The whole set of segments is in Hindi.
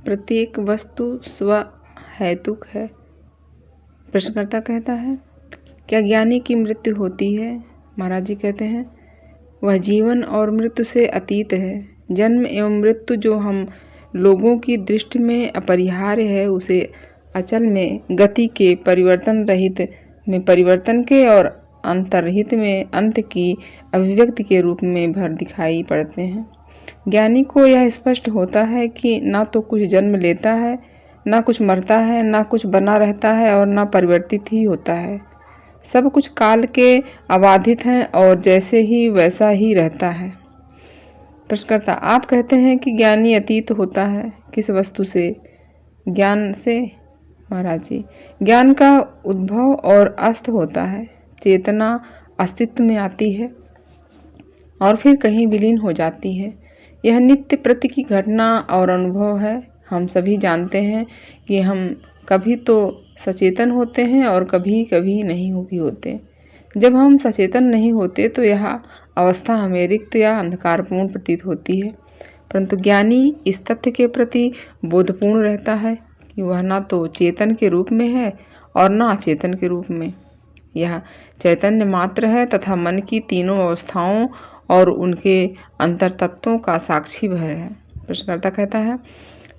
प्रत्येक वस्तु स्व हेतुक है? प्रश्नकर्ता कहता है, क्या ज्ञानी की मृत्यु होती है? महाराज जी कहते हैं, वह जीवन और मृत्यु से अतीत है। जन्म एवं मृत्यु जो हम लोगों की दृष्टि में अपरिहार्य है, उसे अचल में गति के, परिवर्तन रहित में परिवर्तन के और अंतर्हित में अंत की अभिव्यक्ति के रूप में भर दिखाई पड़ते हैं। ज्ञानी को यह स्पष्ट होता है कि ना तो कुछ जन्म लेता है, ना कुछ मरता है, ना कुछ बना रहता है और ना परिवर्तित ही होता है। सब कुछ काल के अबाधित हैं और जैसे ही वैसा ही रहता है। प्रश्नकर्ता, आप कहते हैं कि ज्ञानी अतीत होता है, किस वस्तु से? ज्ञान से? महाराज जी, ज्ञान का उद्भव और अस्त होता है। चेतना अस्तित्व में आती है और फिर कहीं विलीन हो जाती है। यह नित्य प्रति की घटना और अनुभव है। हम सभी जानते हैं कि हम कभी तो सचेतन होते हैं और कभी कभी नहीं भी होते। जब हम सचेतन नहीं होते तो यह अवस्था हमें रिक्त या अंधकारपूर्ण प्रतीत होती है, परंतु ज्ञानी इस तथ्य के प्रति बोधपूर्ण रहता है कि वह ना तो चेतन के रूप में है और न अचेतन के रूप में। यह चैतन्य मात्र है तथा मन की तीनों अवस्थाओं और उनके अंतर तत्वों का साक्षी भर है। प्रश्नकर्ता कहता है,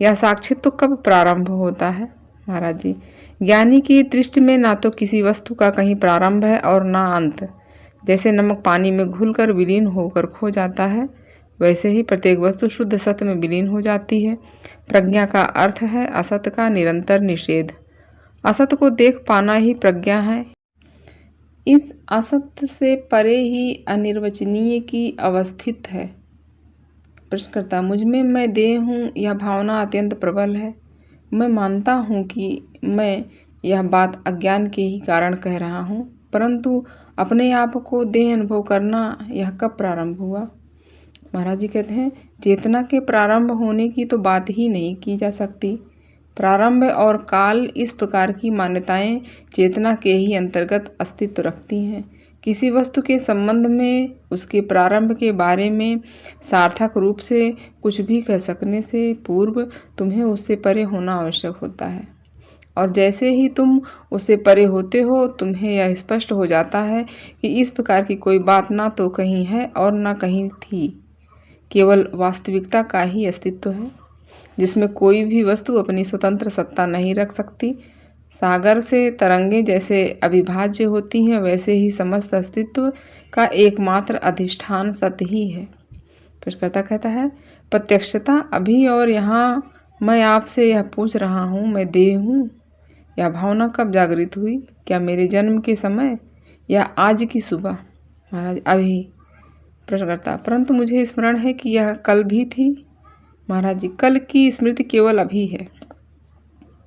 यह साक्षित्व कब प्रारंभ होता है? महाराज जी, ज्ञानी की दृष्टि में ना तो किसी वस्तु का कहीं प्रारंभ है और ना अंत। जैसे नमक पानी में घुलकर विलीन होकर खो जाता है, वैसे ही प्रत्येक वस्तु शुद्ध सत्य में विलीन हो जाती है। प्रज्ञा का अर्थ है असत का निरंतर निषेध। असत को देख पाना ही प्रज्ञा है। इस असत से परे ही अनिर्वचनीय की अवस्थित है। प्रश्नकर्ता, मुझमें मैं देह हूँ, यह भावना अत्यंत प्रबल है। मैं मानता हूँ कि मैं यह बात अज्ञान के ही कारण कह रहा हूँ, परंतु अपने आप को देह अनुभव करना यह कब प्रारंभ हुआ? महाराज जी कहते हैं, चेतना के प्रारंभ होने की तो बात ही नहीं की जा सकती। प्रारंभ और काल इस प्रकार की मान्यताएं चेतना के ही अंतर्गत अस्तित्व रखती हैं। किसी वस्तु के संबंध में उसके प्रारंभ के बारे में सार्थक रूप से कुछ भी कह सकने से पूर्व तुम्हें उससे परे होना आवश्यक होता है, और जैसे ही तुम उससे परे होते हो, तुम्हें यह स्पष्ट हो जाता है कि इस प्रकार की कोई बात ना तो कहीं है और ना कहीं थी। केवल वास्तविकता का ही अस्तित्व है, जिसमें कोई भी वस्तु अपनी स्वतंत्र सत्ता नहीं रख सकती। सागर से तरंगें जैसे अविभाज्य होती हैं, वैसे ही समस्त अस्तित्व का एकमात्र अधिष्ठान सत्य ही है। प्रश्नकर्ता कहता है, प्रत्यक्षता अभी और यहाँ मैं आपसे यह पूछ रहा हूँ, मैं देह हूँ। यह भावना कब जागृत हुई? क्या मेरे जन्म के समय या आज की सुबह? महाराज, अभी। प्रश्नकर्ता, परंतु मुझे स्मरण है कि यह कल भी थी। महाराज जी, कल की स्मृति केवल अभी है।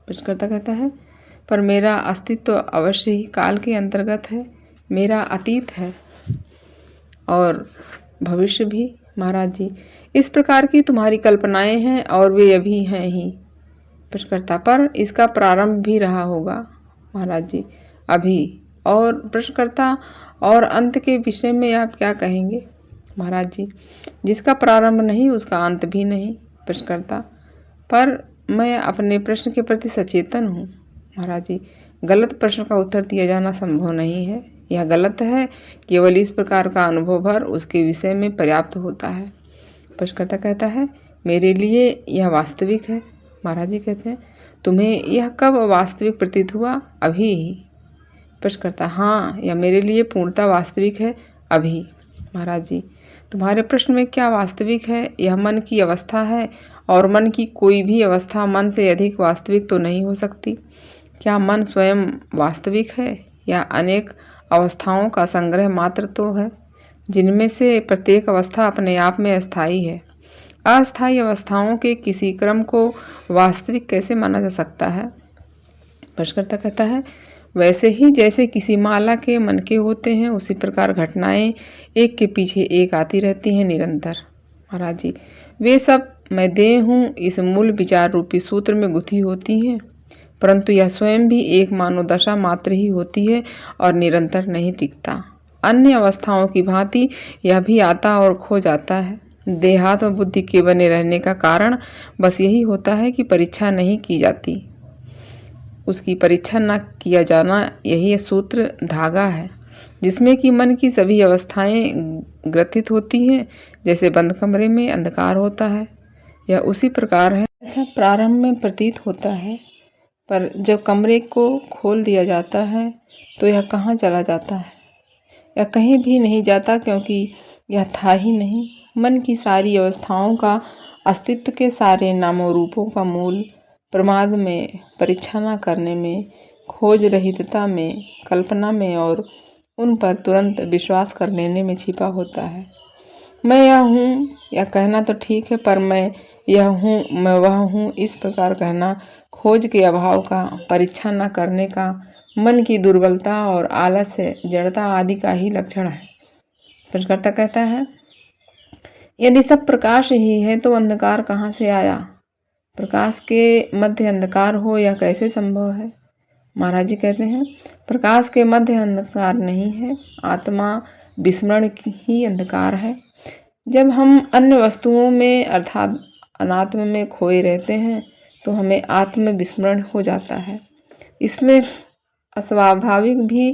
प्रश्नकर्ता कहता है, पर मेरा अस्तित्व अवश्य ही काल के अंतर्गत है। मेरा अतीत है और भविष्य भी। महाराज जी, इस प्रकार की तुम्हारी कल्पनाएं हैं और वे अभी हैं ही। प्रश्नकर्ता, पर इसका प्रारंभ भी रहा होगा। महाराज जी, अभी। और प्रश्नकर्ता, और अंत के विषय में आप क्या कहेंगे? महाराज जी, जिसका प्रारंभ नहीं उसका अंत भी नहीं। प्रश्नकर्ता, पर मैं अपने प्रश्न के प्रति सचेतन हूँ। महाराज जी, गलत प्रश्न का उत्तर दिया जाना संभव नहीं है। यह गलत है, केवल इस प्रकार का अनुभव भर उसके विषय में पर्याप्त होता है। प्रश्नकर्ता कहता है, मेरे लिए यह वास्तविक है। महाराज जी कहते हैं, तुम्हें यह कब वास्तविक प्रतीत हुआ? अभी ही। प्रश्नकर्ता, हाँ, यह मेरे लिए पूर्णतः वास्तविक है, अभी। महाराज जी, तुम्हारे प्रश्न में क्या वास्तविक है? यह मन की अवस्था है, और मन की कोई भी अवस्था मन से अधिक वास्तविक तो नहीं हो सकती। क्या मन स्वयं वास्तविक है या अनेक अवस्थाओं का संग्रह मात्र तो है, जिनमें से प्रत्येक अवस्था अपने आप में अस्थायी है? अस्थायी अवस्थाओं के किसी क्रम को वास्तविक कैसे माना जा सकता है? प्रश्नकर्ता कहता है, वैसे ही जैसे किसी माला के मनके होते हैं, उसी प्रकार घटनाएं एक के पीछे एक आती रहती हैं निरंतर। महाराज जी, वे सब मैं देह हूँ इस मूल विचार रूपी सूत्र में गुथी होती हैं, परंतु यह स्वयं भी एक मानोदशा मात्र ही होती है और निरंतर नहीं टिकता। अन्य अवस्थाओं की भांति यह भी आता और खो जाता है। देहात और बुद्धि के बने रहने का कारण बस यही होता है कि परीक्षा नहीं की जाती। उसकी परीक्षा न किया जाना यही सूत्र धागा है जिसमें कि मन की सभी अवस्थाएं ग्रथित होती हैं। जैसे बंद कमरे में अंधकार होता है, यह उसी प्रकार है। ऐसा प्रारंभ में प्रतीत होता है, पर जब कमरे को खोल दिया जाता है तो यह कहाँ चला जाता है? यह कहीं भी नहीं जाता, क्योंकि यह था ही नहीं। मन की सारी अवस्थाओं का, अस्तित्व के सारे नामों रूपों का मूल प्रमाद में, परीक्षा न करने में, खोज रहितता में, कल्पना में और उन पर तुरंत विश्वास कर लेने में छिपा होता है। मैं यह हूँ, यह कहना तो ठीक है, पर मैं यह हूँ, मैं वह हूँ, इस प्रकार कहना खोज के अभाव का, परीक्षा न करने का, मन की दुर्बलता और आलस्य, जड़ता आदि का ही लक्षण है। प्रश्नकर्ता कहता है, यदि सब प्रकाश ही है तो अंधकार कहाँ से आया? प्रकाश के मध्य अंधकार हो, यह कैसे संभव है? महाराज जी कहते हैं, प्रकाश के मध्य अंधकार नहीं है, आत्मा विस्मरण ही अंधकार है। जब हम अन्य वस्तुओं में अर्थात अनात्म में खोए रहते हैं तो हमें आत्म विस्मरण हो जाता है। इसमें अस्वाभाविक भी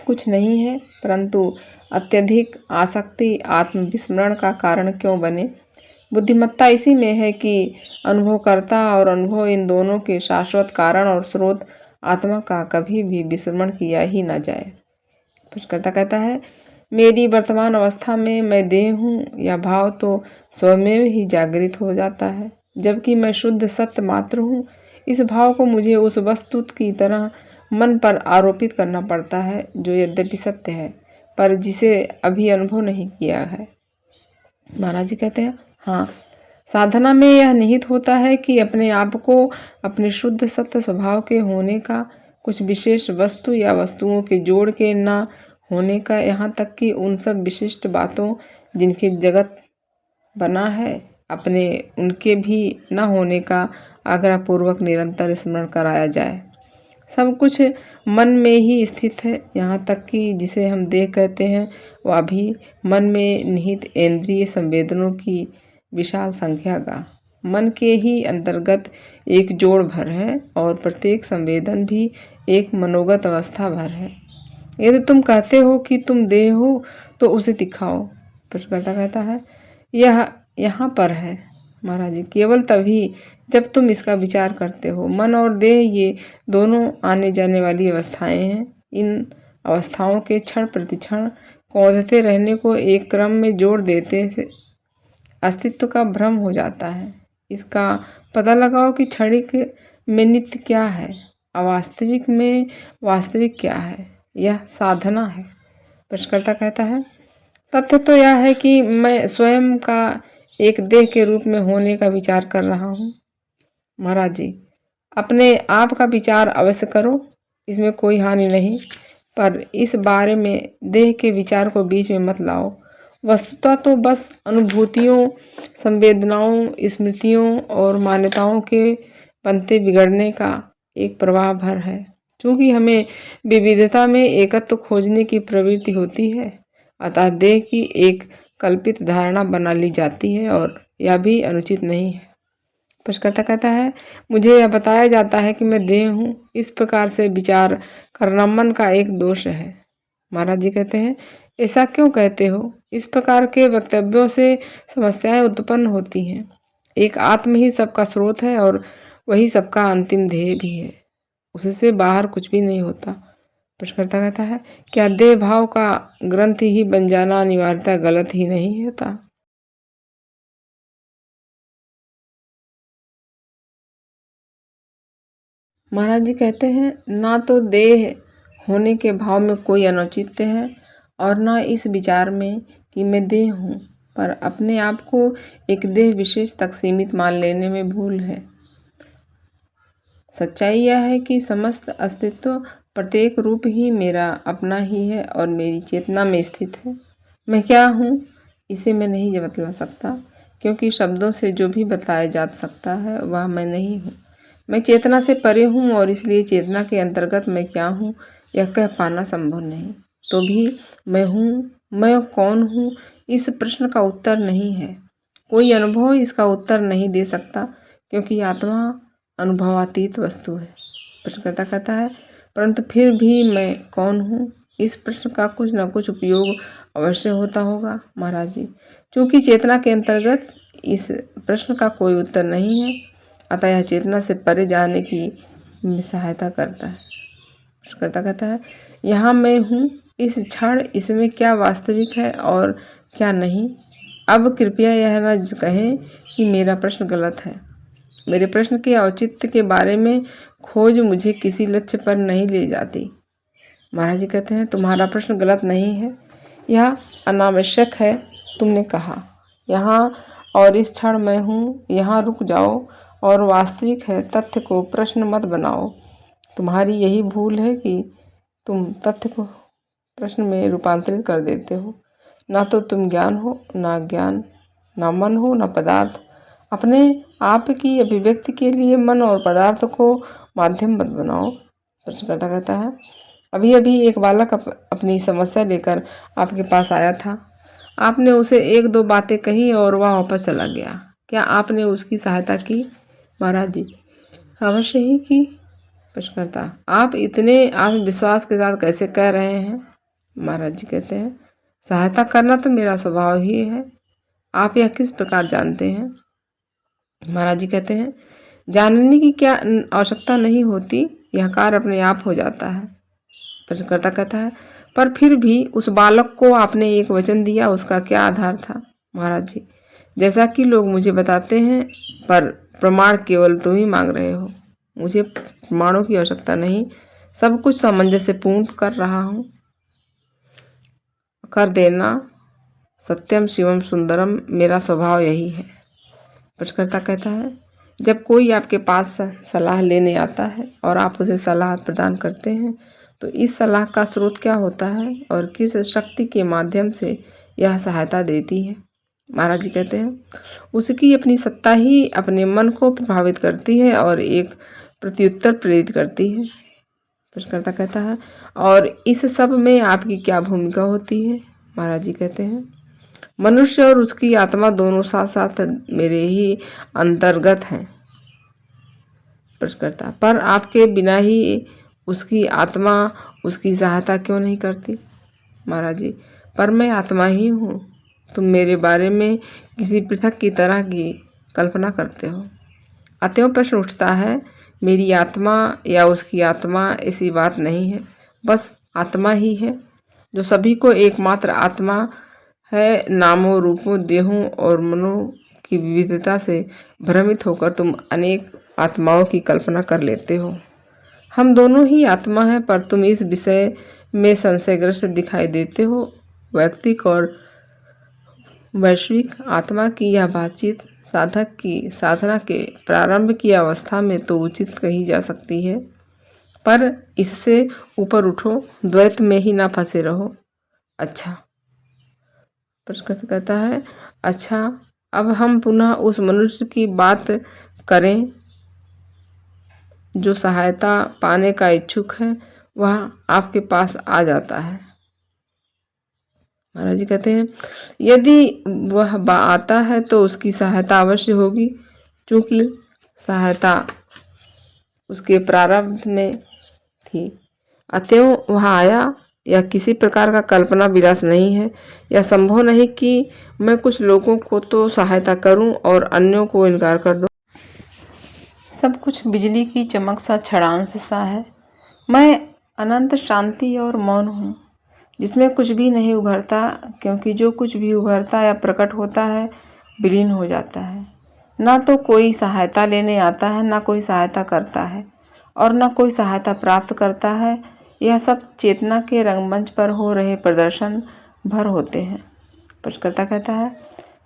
कुछ नहीं है, परंतु अत्यधिक आसक्ति आत्म विस्मरण का कारण क्यों बने? बुद्धिमत्ता इसी में है कि अनुभवकर्ता और अनुभव इन दोनों के शाश्वत कारण और स्रोत आत्मा का कभी भी विस्मरण किया ही न जाए। प्रश्नकर्ता कहता है, मेरी वर्तमान अवस्था में मैं देह हूँ, यह भाव तो स्वयं ही जागृत हो जाता है, जबकि मैं शुद्ध सत्य मात्र हूँ। इस भाव को मुझे उस वस्तु की तरह मन पर आरोपित करना पड़ता है जो यद्यपि सत्य है, पर जिसे अभी अनुभव नहीं किया है। महाराज जी कहते हैं, हाँ, साधना में यह निहित होता है कि अपने आप को अपने शुद्ध सत्य स्वभाव के होने का, कुछ विशेष वस्तु या वस्तुओं के जोड़ के न होने का, यहाँ तक कि उन सब विशिष्ट बातों जिनके जगत बना है अपने उनके भी न होने का आग्रहपूर्वक निरंतर स्मरण कराया जाए। सब कुछ मन में ही स्थित है, यहाँ तक कि जिसे हम देह कहते हैं वह भी मन में निहित इंद्रिय संवेदनों की विशाल संख्या का मन के ही अंतर्गत एक जोड़ भर है और प्रत्येक संवेदन भी एक मनोगत अवस्था भर है। यदि तुम कहते हो कि तुम देह हो तो उसे दिखाओ। प्रश्नकर्ता कहता है, यह यहाँ पर है। महाराज जी, केवल तभी जब तुम इसका विचार करते हो। मन और देह ये दोनों आने जाने वाली अवस्थाएं हैं। इन अवस्थाओं के क्षण प्रतिक्षण कौंधते रहने को एक क्रम में जोड़ देते से अस्तित्व का भ्रम हो जाता है। इसका पता लगाओ कि क्षणिक में नित्य क्या है, अवास्तविक में वास्तविक क्या है। यह साधना है। प्रश्नकर्ता कहता है, तथ्य तो यह है कि मैं स्वयं का एक देह के रूप में होने का विचार कर रहा हूँ। महाराज जी, अपने आप का विचार अवश्य करो, इसमें कोई हानि नहीं, पर इस बारे में देह के विचार को बीच में मत लाओ। वस्तुतः तो बस अनुभूतियों, संवेदनाओं, स्मृतियों और मान्यताओं के बनते बिगड़ने का एक प्रवाह भर है। चूँकि हमें विविधता में एकत्व खोजने की प्रवृत्ति होती है, अतः देह की एक कल्पित धारणा बना ली जाती है और यह भी अनुचित नहीं है। प्रश्नकर्ता कहता है, मुझे यह बताया जाता है कि मैं देह हूँ। इस प्रकार से विचार करना मन का एक दोष है। महाराज जी कहते हैं, ऐसा क्यों कहते हो? इस प्रकार के वक्तव्यों से समस्याएं उत्पन्न होती हैं। एक आत्म ही सबका स्रोत है और वही सबका अंतिम ध्येय भी है, उससे बाहर कुछ भी नहीं होता। प्रश्नकर्ता कहता है, क्या देह भाव का ग्रंथ ही बन जाना अनिवार्यता गलत ही नहीं होता? महाराज जी कहते हैं, ना तो देह होने के भाव में कोई अनुचित्य है और ना इस विचार में कि मैं देह हूँ, पर अपने आप को एक देह विशेष तक सीमित मान लेने में भूल है। सच्चाई यह है कि समस्त अस्तित्व, प्रत्येक रूप ही मेरा अपना ही है और मेरी चेतना में स्थित है। मैं क्या हूँ इसे मैं नहीं बतला सकता, क्योंकि शब्दों से जो भी बताया जा सकता है वह मैं नहीं हूँ। मैं चेतना से परे हूँ और इसलिए चेतना के अंतर्गत मैं क्या हूँ यह कह पाना संभव नहीं। तो भी मैं हूँ, मैं कौन हूँ, इस प्रश्न का उत्तर नहीं है। कोई अनुभव इसका उत्तर नहीं दे सकता, क्योंकि आत्मा अनुभवातीत वस्तु है। प्रश्नकर्ता कहता है, परंतु फिर भी मैं कौन हूँ? इस प्रश्न का कुछ न कुछ उपयोग अवश्य होता होगा महाराज जी। चूँकि चेतना के अंतर्गत इस प्रश्न का कोई उत्तर नहीं है, अतः यह चेतना से परे जाने की सहायता करता है। प्रश्नकर्ता कहता है, यहाँ मैं हूँ, इस क्षण इसमें क्या वास्तविक है और क्या नहीं? अब कृपया यह न कहें कि मेरा प्रश्न गलत है। मेरे प्रश्न के औचित्य के बारे में खोज मुझे किसी लक्ष्य पर नहीं ले जाती। महाराज जी कहते हैं, तुम्हारा प्रश्न गलत नहीं है, यह अनावश्यक है। तुमने कहा यहाँ और इस क्षण मैं हूँ, यहाँ रुक जाओ और वास्तविक है तथ्य को प्रश्न मत बनाओ। तुम्हारी यही भूल है कि तुम तथ्य को प्रश्न में रूपांतरित कर देते हो। ना तो तुम ज्ञान हो, ना ज्ञान, ना मन हो, ना पदार्थ। अपने आप की अभिव्यक्ति के लिए मन और पदार्थ को माध्यम मत बनाओ। प्रश्नकर्ता कहता है, अभी अभी एक बालक अपनी समस्या लेकर आपके पास आया था। आपने उसे एक दो बातें कही और वह वापस चला गया। क्या आपने उसकी सहायता की? महाराज जी, अवश्य ही की। प्रश्नकर्ता, आप इतने आत्मविश्वास के साथ कैसे कह रहे हैं? महाराज जी कहते हैं, सहायता करना तो मेरा स्वभाव ही है। आप यह किस प्रकार जानते हैं? महाराज जी कहते हैं, जानने की क्या आवश्यकता नहीं होती, यह कार्य अपने आप हो जाता है। प्रश्नकर्ता कहता है, पर फिर भी उस बालक को आपने एक वचन दिया, उसका क्या आधार था? महाराज जी, जैसा कि लोग मुझे बताते हैं, पर प्रमाण केवल तुम ही मांग रहे हो। मुझे प्रमाणों की आवश्यकता नहीं, सब कुछ सामंजस्य पूर्ण कर रहा हूँ। कर देना, सत्यम शिवम सुंदरम, मेरा स्वभाव यही है। प्रश्नकर्ता कहता है, जब कोई आपके पास सलाह लेने आता है और आप उसे सलाह प्रदान करते हैं, तो इस सलाह का स्रोत क्या होता है और किस शक्ति के माध्यम से यह सहायता देती है? महाराज जी कहते हैं, उसकी अपनी सत्ता ही अपने मन को प्रभावित करती है और एक प्रत्युत्तर प्रेरित करती है। प्रश्नकर्ता कहता है, और इस सब में आपकी क्या भूमिका होती है? महाराज जी कहते हैं, मनुष्य और उसकी आत्मा दोनों साथ साथ मेरे ही अंतर्गत हैं। प्रश्नकर्ता, पर आपके बिना ही उसकी आत्मा उसकी सहायता क्यों नहीं करती? महाराज जी, पर मैं आत्मा ही हूँ। तुम मेरे बारे में किसी पृथक की तरह की कल्पना करते हो। अतएव प्रश्न उठता है, मेरी आत्मा या उसकी आत्मा ऐसी बात नहीं है, बस आत्मा ही है, जो सभी को एकमात्र आत्मा है। नामों, रूपों, देहों और मनों की विविधता से भ्रमित होकर तुम अनेक आत्माओं की कल्पना कर लेते हो। हम दोनों ही आत्मा हैं, पर तुम इस विषय में संशयग्रस्त दिखाई देते हो। वैयक्तिक और वैश्विक आत्मा की यह बातचीत साधक की साधना के प्रारंभ की अवस्था में तो उचित कही जा सकती है, पर इससे ऊपर उठो, द्वैत में ही ना फंसे रहो। अच्छा। प्रश्न कहता है, अच्छा, अब हम पुनः उस मनुष्य की बात करें जो सहायता पाने का इच्छुक है। वह आपके पास आ जाता है। महाराज जी कहते हैं, यदि वह आता है तो उसकी सहायता अवश्य होगी, क्योंकि सहायता उसके प्रारंभ में थी। अतएव वह आया। यह किसी प्रकार का कल्पना विलास नहीं है। यह संभव नहीं कि मैं कुछ लोगों को तो सहायता करूं और अन्यों को इनकार कर दूं। सब कुछ बिजली की चमक सा, क्षणांश सा है। मैं अनंत शांति और मौन हूँ, जिसमें कुछ भी नहीं उभरता, क्योंकि जो कुछ भी उभरता या प्रकट होता है विलीन हो जाता है। ना तो कोई सहायता लेने आता है, ना कोई सहायता करता है और ना कोई सहायता प्राप्त करता है। यह सब चेतना के रंगमंच पर हो रहे प्रदर्शन भर होते हैं। प्रश्नकर्ता कहता है,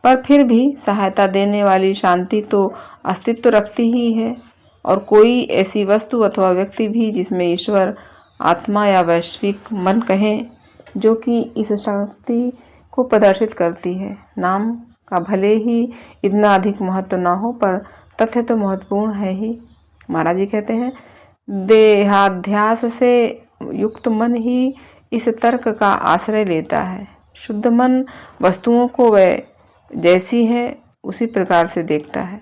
पर फिर भी सहायता देने वाली शांति तो अस्तित्व रखती ही है, और कोई ऐसी वस्तु अथवा व्यक्ति भी जिसमें ईश्वर, आत्मा या वैश्विक मन कहें, जो कि इस शक्ति को प्रदर्शित करती है। नाम का भले ही इतना अधिक महत्व ना हो, पर तथ्य तो महत्वपूर्ण है ही। महाराज जी कहते हैं, देहाध्यास से युक्त मन ही इस तर्क का आश्रय लेता है। शुद्ध मन वस्तुओं को वह जैसी है उसी प्रकार से देखता है।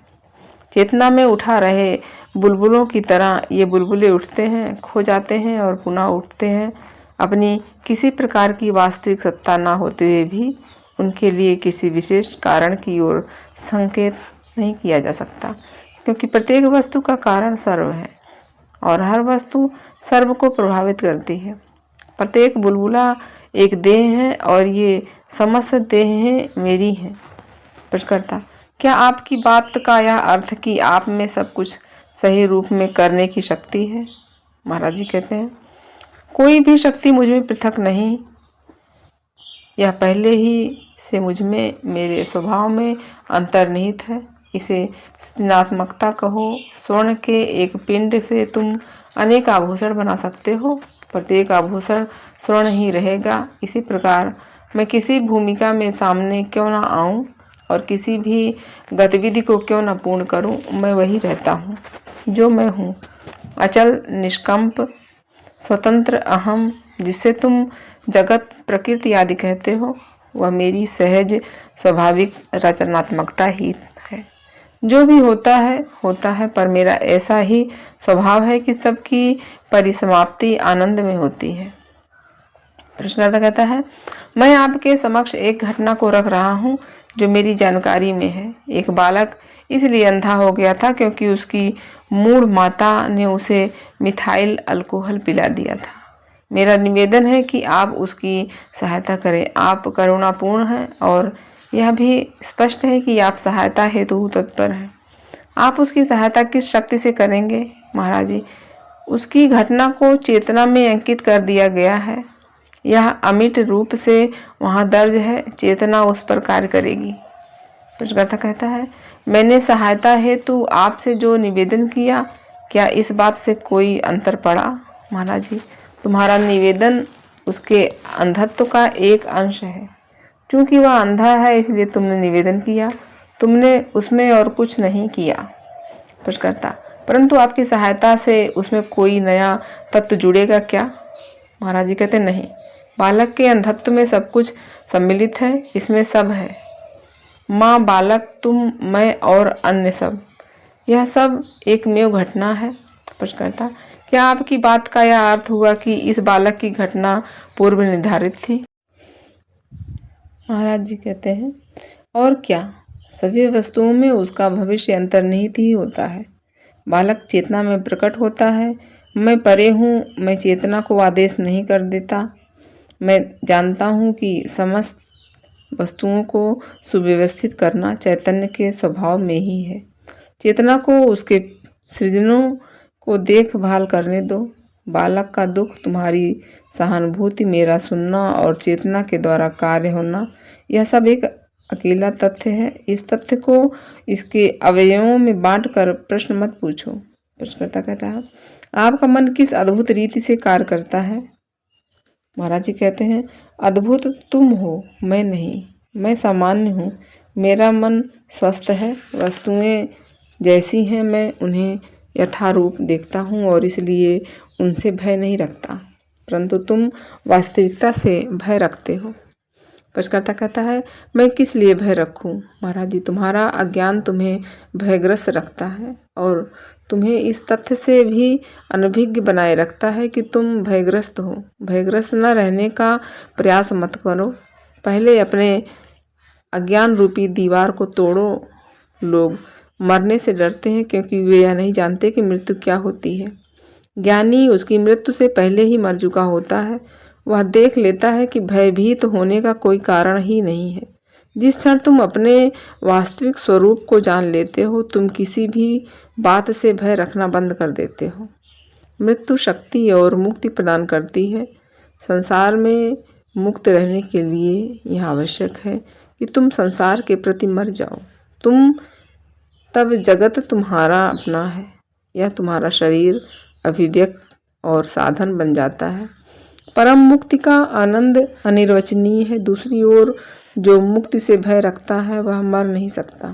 चेतना में उठा रहे बुलबुलों की तरह ये बुलबुले उठते हैं, खो जाते हैं और पुनः उठते हैं। अपनी किसी प्रकार की वास्तविक सत्ता न होते हुए भी उनके लिए किसी विशेष कारण की ओर संकेत नहीं किया जा सकता, क्योंकि प्रत्येक वस्तु का कारण सर्व है और हर वस्तु सर्व को प्रभावित करती है। प्रत्येक बुलबुला एक देह है और ये समस्त देहें मेरी हैं। प्रश्नकर्ता, क्या आपकी बात का यह अर्थ कि आप में सब कुछ सही रूप में करने की शक्ति है? महाराज जी कहते हैं, कोई भी शक्ति मुझ में पृथक नहीं, यह पहले ही से मुझ में, मेरे स्वभाव में अंतर्निहित है। इसे सृजनात्मकता कहो। स्वर्ण के एक पिंड से तुम अनेक आभूषण बना सकते हो, प्रत्येक आभूषण स्वर्ण ही रहेगा। इसी प्रकार मैं किसी भूमिका में सामने क्यों ना आऊं और किसी भी गतिविधि को क्यों न पूर्ण करूं, मैं वही रहता हूं जो मैं हूं, अचल, निष्कंप, स्वतंत्र अहम, जिसे तुम जगत, प्रकृति आदि कहते हो, वह मेरी सहज स्वाभाविक रचनात्मकता ही है। जो भी होता है, पर मेरा ऐसा ही स्वभाव है कि सबकी परिसमाप्ति आनंद में होती है। प्रश्नकर्ता कहता है, मैं आपके समक्ष एक घटना को रख रहा हूँ जो मेरी जानकारी में है। एक बालक इसलिए अंधा हो गया था क्योंकि उसकी मूढ़ माता ने उसे मिथाइल अल्कोहल पिला दिया था। मेरा निवेदन है कि आप उसकी सहायता करें। आप करुणापूर्ण हैं और यह भी स्पष्ट है कि आप सहायता हेतु तत्पर हैं। आप उसकी सहायता किस शक्ति से करेंगे? महाराज जी, उसकी घटना को चेतना में अंकित कर दिया गया है। यह अमिट रूप से वहाँ दर्ज है, चेतना उस पर कार्य करेगी। प्रश्नकर्ता कहता है, मैंने सहायता हेतु आपसे जो निवेदन किया, क्या इस बात से कोई अंतर पड़ा? महाराज जी, तुम्हारा निवेदन उसके अंधत्व का एक अंश है। चूंकि वह अंधा है इसलिए तुमने निवेदन किया, तुमने उसमें और कुछ नहीं किया। प्रश्नकर्ता, परंतु आपकी सहायता से उसमें कोई नया तत्व जुड़ेगा क्या? महाराज जी कहते, नहीं, बालक के अंधत्व में सब कुछ सम्मिलित है, इसमें सब है, माँ, बालक, तुम, मैं और अन्य सब। यह सब एकमेव घटना है। प्रश्नकर्ता, क्या आपकी बात का यह अर्थ हुआ कि इस बालक की घटना पूर्व निर्धारित थी? महाराज जी कहते हैं, और क्या, सभी वस्तुओं में उसका भविष्य अंतर्निहित ही होता है। बालक चेतना में प्रकट होता है। मैं परे हूँ, मैं चेतना को आदेश नहीं कर देता। मैं जानता हूँ कि समस्त वस्तुओं को सुव्यवस्थित करना चैतन्य के स्वभाव में ही है। चेतना को उसके सृजनों को देखभाल करने दो। बालक का दुख, तुम्हारी सहानुभूति, मेरा सुनना और चेतना के द्वारा कार्य होना, यह सब एक अकेला तथ्य है। इस तथ्य को इसके अवयवों में बांटकर प्रश्न मत पूछो। प्रश्नकर्ता कहता है, आपका मन किस अद्भुत रीति से कार्य करता है? महाराज जी कहते हैं, अद्भुत तुम हो, मैं नहीं। मैं सामान्य हूँ। मेरा मन स्वस्थ है। वस्तुएं जैसी हैं मैं उन्हें यथारूप देखता हूँ और इसलिए उनसे भय नहीं रखता, परंतु तुम वास्तविकता से भय रखते हो। प्रश्नकर्ता कहता है, मैं किस लिए भय रखूं? महाराज जी, तुम्हारा अज्ञान तुम्हें भयग्रस्त रखता है और तुम्हें इस तथ्य से भी अनभिज्ञ बनाए रखता है कि तुम भयग्रस्त हो। भयग्रस्त न रहने का प्रयास मत करो। पहले अपने अज्ञान रूपी दीवार को तोड़ो। लोग मरने से डरते हैं क्योंकि वे यह नहीं जानते कि मृत्यु क्या होती है। ज्ञानी उसकी मृत्यु से पहले ही मर चुका होता है। वह देख लेता है कि भयभीत होने का कोई कारण ही नहीं है। जिस क्षण तुम अपने वास्तविक स्वरूप को जान लेते हो, तुम किसी भी बात से भय रखना बंद कर देते हो। मृत्यु शक्ति और मुक्ति प्रदान करती है। संसार में मुक्त रहने के लिए यह आवश्यक है कि तुम संसार के प्रति मर जाओ। तब जगत तुम्हारा अपना है। यह तुम्हारा शरीर अभिव्यक्त और साधन बन जाता है। परम मुक्ति का आनंद अनिर्वचनीय है। दूसरी ओर जो मुक्ति से भय रखता है वह मर नहीं सकता।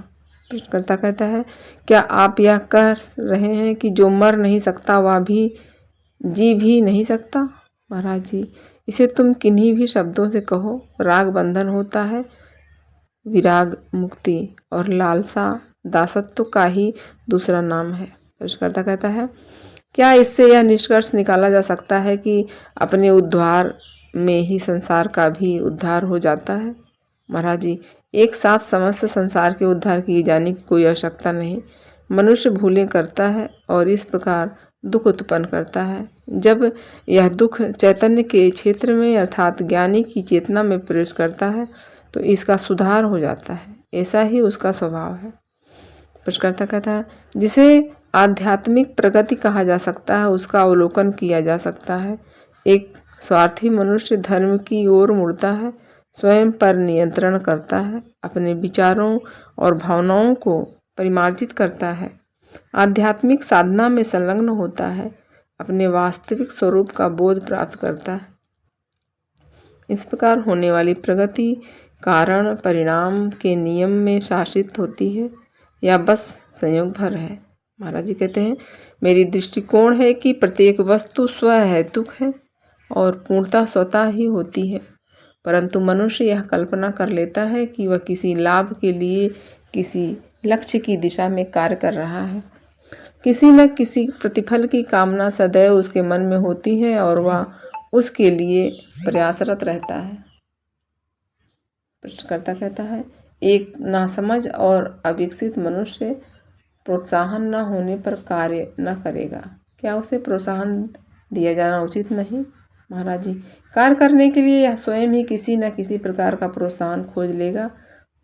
प्रश्नकर्ता कहता है, क्या आप यह कह रहे हैं कि जो मर नहीं सकता वह भी जी भी नहीं सकता? महाराज जी, इसे तुम किन्हीं भी शब्दों से कहो। राग बंधन होता है, विराग मुक्ति और लालसा दासत्व का ही दूसरा नाम है। प्रश्नकर्ता कहता है, क्या इससे यह निष्कर्ष निकाला जा सकता है कि अपने उद्धार में ही संसार का भी उद्धार हो जाता है? महाराज जी, एक साथ समस्त संसार के उद्धार किए जाने की कोई आवश्यकता नहीं। मनुष्य भूलें करता है और इस प्रकार दुख उत्पन्न करता है। जब यह दुख चैतन्य के क्षेत्र में अर्थात ज्ञानी की चेतना में प्रवेश करता है तो इसका सुधार हो जाता है। ऐसा ही उसका स्वभाव है। प्रश्नकर्ता कहता है, जिसे आध्यात्मिक प्रगति कहा जा सकता है उसका अवलोकन किया जा सकता है। एक स्वार्थी मनुष्य धर्म की ओर मुड़ता है, स्वयं पर नियंत्रण करता है, अपने विचारों और भावनाओं को परिमार्जित करता है, आध्यात्मिक साधना में संलग्न होता है, अपने वास्तविक स्वरूप का बोध प्राप्त करता है। इस प्रकार होने वाली प्रगति कारण परिणाम के नियम में शासित होती है या बस संयोग भर है। महाराज जी कहते हैं, मेरी दृष्टिकोण है कि प्रत्येक वस्तु स्व हेतुक है और पूर्णता स्वतः ही होती है, परंतु मनुष्य यह कल्पना कर लेता है कि वह किसी लाभ के लिए किसी लक्ष्य की दिशा में कार्य कर रहा है। किसी न किसी प्रतिफल की कामना सदैव उसके मन में होती है और वह उसके लिए प्रयासरत रहता है। प्रश्नकर्ता कहता है, एक नासमझ और अविकसित मनुष्य प्रोत्साहन न होने पर कार्य न करेगा। क्या उसे प्रोत्साहन दिया जाना उचित नहीं? महाराज जी, कार्य करने के लिए यह स्वयं ही किसी न किसी प्रकार का प्रोत्साहन खोज लेगा।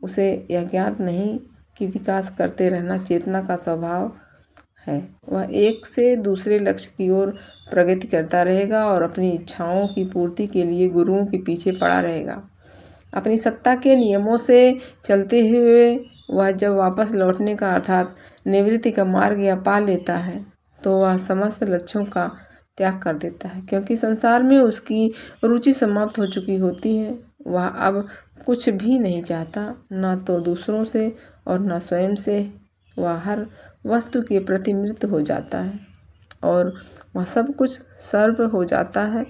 उसे यह ज्ञात नहीं कि विकास करते रहना चेतना का स्वभाव है। वह एक से दूसरे लक्ष्य की ओर प्रगति करता रहेगा और अपनी इच्छाओं की पूर्ति के लिए गुरुओं के पीछे पड़ा रहेगा। अपनी सत्ता के नियमों से चलते हुए वह जब वापस लौटने का अर्थात निवृत्ति का मार्ग या पा लेता है तो वह समस्त लक्ष्यों का त्याग कर देता है, क्योंकि संसार में उसकी रुचि समाप्त हो चुकी होती है। वह अब कुछ भी नहीं चाहता, न तो दूसरों से और न स्वयं से। वह हर वस्तु के प्रति मृत हो जाता है और वह सब कुछ सर्व हो जाता है।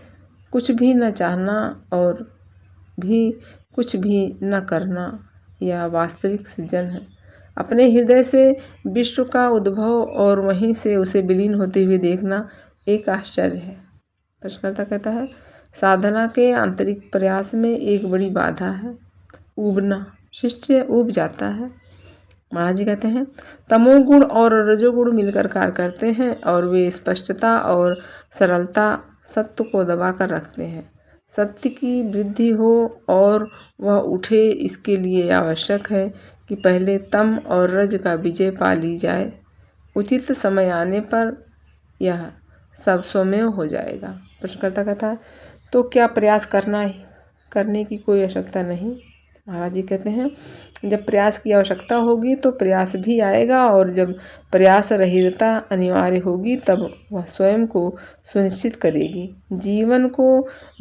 कुछ भी न चाहना और भी कुछ भी न करना, यह वास्तविक सृजन है। अपने हृदय से विश्व का उद्भव और वहीं से उसे विलीन होते हुए देखना एक आश्चर्य है। प्रश्नकर्ता कहता है, साधना के आंतरिक प्रयास में एक बड़ी बाधा है ऊबना। शिष्य ऊब जाता है। महाराज जी कहते हैं, तमोगुण और रजोगुण मिलकर कार्य करते हैं और वे स्पष्टता और सरलता सत्य को दबा कर रखते हैं। सत्य की वृद्धि हो और वह उठे, इसके लिए आवश्यक है कि पहले तम और रज का विजय पा ली जाए। उचित समय आने पर यह सब स्वमेव हो जाएगा। प्रश्नकर्ता कहता है, तो क्या प्रयास करने की कोई आवश्यकता नहीं? महाराज जी कहते हैं, जब प्रयास की आवश्यकता होगी तो प्रयास भी आएगा और जब प्रयास रहितता अनिवार्य होगी तब वह स्वयं को सुनिश्चित करेगी। जीवन को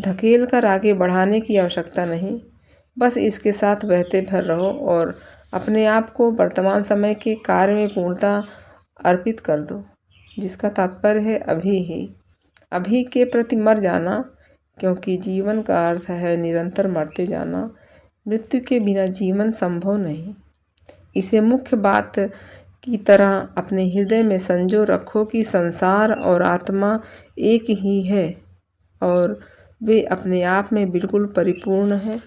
धकेल कर आगे बढ़ाने की आवश्यकता नहीं, बस इसके साथ बहते भर रहो और अपने आप को वर्तमान समय के कार्य में पूर्णतः अर्पित कर दो, जिसका तात्पर्य है अभी ही, अभी के प्रति मर जाना, क्योंकि जीवन का अर्थ है निरंतर मरते जाना। मृत्यु के बिना जीवन संभव नहीं। इसे मुख्य बात की तरह अपने हृदय में संजो रखो कि संसार और आत्मा एक ही है और वे अपने आप में बिल्कुल परिपूर्ण है।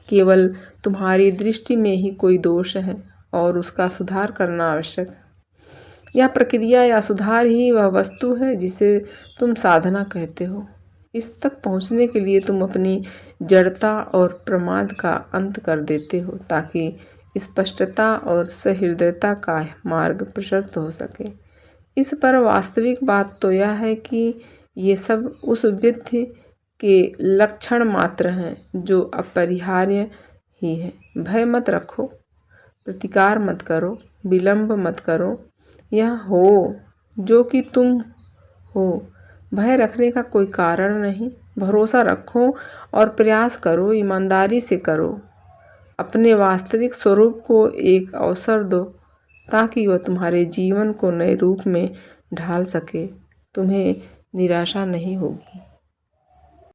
केवल तुम्हारी दृष्टि में ही कोई दोष है और उसका सुधार करना आवश्यक है। यह प्रक्रिया या सुधार ही वह वस्तु है जिसे तुम साधना कहते हो। इस तक पहुंचने के लिए तुम अपनी जड़ता और प्रमाद का अंत कर देते हो ताकि स्पष्टता और सहृदयता का मार्ग प्रशस्त हो सके। इस पर वास्तविक बात तो यह है कि ये सब उस वृद्धि के लक्षण मात्र हैं जो अपरिहार्य ही है। भय मत रखो, प्रतिकार मत करो, विलंब मत करो। यह हो जो कि तुम हो, भय रखने का कोई कारण नहीं। भरोसा रखो और प्रयास करो, ईमानदारी से करो। अपने वास्तविक स्वरूप को एक अवसर दो ताकि वह तुम्हारे जीवन को नए रूप में ढाल सके। तुम्हें निराशा नहीं होगी।